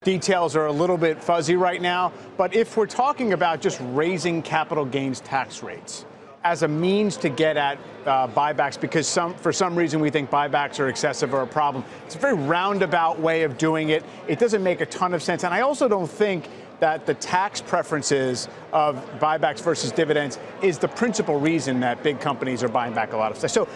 details are a little bit fuzzy right now, but if we're talking about just raising capital gains tax rates as a means to get at buybacks, because for some reason we think buybacks are excessive or a problem, it's a very roundabout way of doing it. It doesn't make a ton of sense. And I also don't think that the tax preferences of buybacks versus dividends is the principal reason that big companies are buying back a lot of stuff. So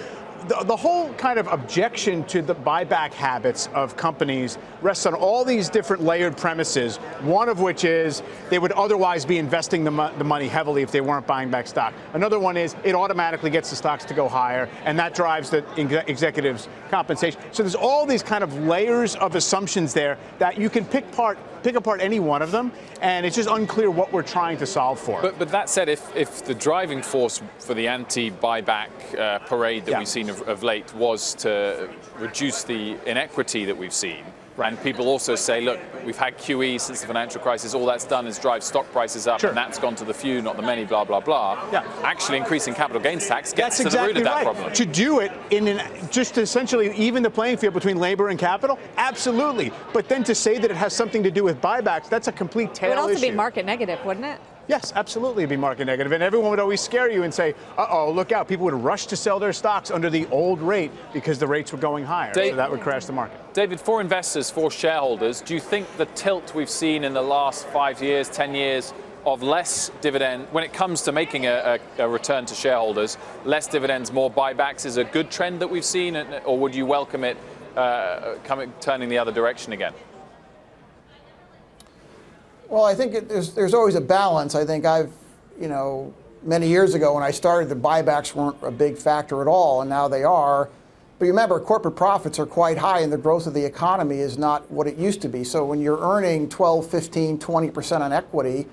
the whole kind of objection to the buyback habits of companies rests on all these different layered premises, one of which is they would otherwise be investing the money heavily if they weren't buying back stock. Another one is it automatically gets the stocks to go higher, and that drives the executives' compensation. So there's all these kind of layers of assumptions there that you can pick apart any one of them, and it's just unclear what we're trying to solve for. But that said, if the driving force for the anti-buyback parade that we've seen of late was to reduce the inequity that we've seen, and people also say, look, we've had QE since the financial crisis, all that's done is drive stock prices up, and that's gone to the few, not the many, blah, blah, blah. Actually increasing capital gains tax gets to the root of that problem. To do it just to essentially even the playing field between labor and capital, absolutely. But then to say that it has something to do with buybacks, that's a complete tail issue. It would also be market negative, wouldn't it? Yes, absolutely, it'd be market negative. And everyone would always scare you and say, uh-oh, look out. People would rush to sell their stocks under the old rate because the rates were going higher. So that would crash the market. David, for investors, for shareholders, do you think the tilt we've seen in the last 5 years, 10 years of less dividend, when it comes to making a return to shareholders, less dividends, more buybacks is a good trend that we've seen, or would you welcome it turning the other direction again? Well, I think there's always a balance. I think many years ago when I started, the buybacks weren't a big factor at all, and now they are. But remember, corporate profits are quite high, and the growth of the economy is not what it used to be. So when you're earning 12, 15, 20% on equity,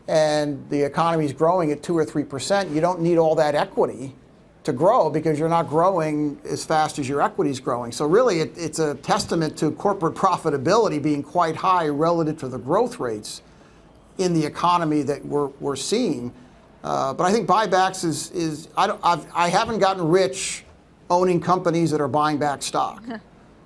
and the economy is growing at 2 or 3%, you don't need all that equity to grow because you're not growing as fast as your equity is growing. So really, it's a testament to corporate profitability being quite high relative to the growth rates in the economy that we're seeing. But I think buybacks I haven't gotten rich owning companies that are buying back stock.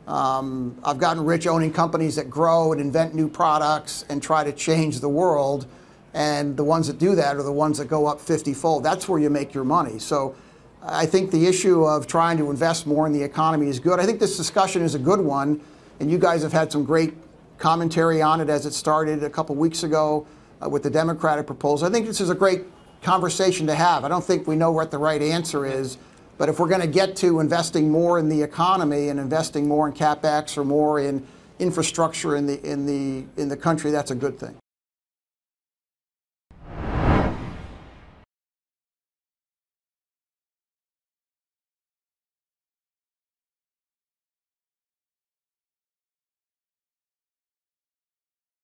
I've gotten rich owning companies that grow and invent new products and try to change the world. And the ones that do that are the ones that go up 50-fold. That's where you make your money. So I think the issue of trying to invest more in the economy is good. I think this discussion is a good one, and you guys have had some great commentary on it as it started a couple weeks ago with the Democratic proposal. I think this is a great conversation to have. I don't think we know what the right answer is, but if we're going to get to investing more in the economy and investing more in CapEx or more in infrastructure in the country, that's a good thing.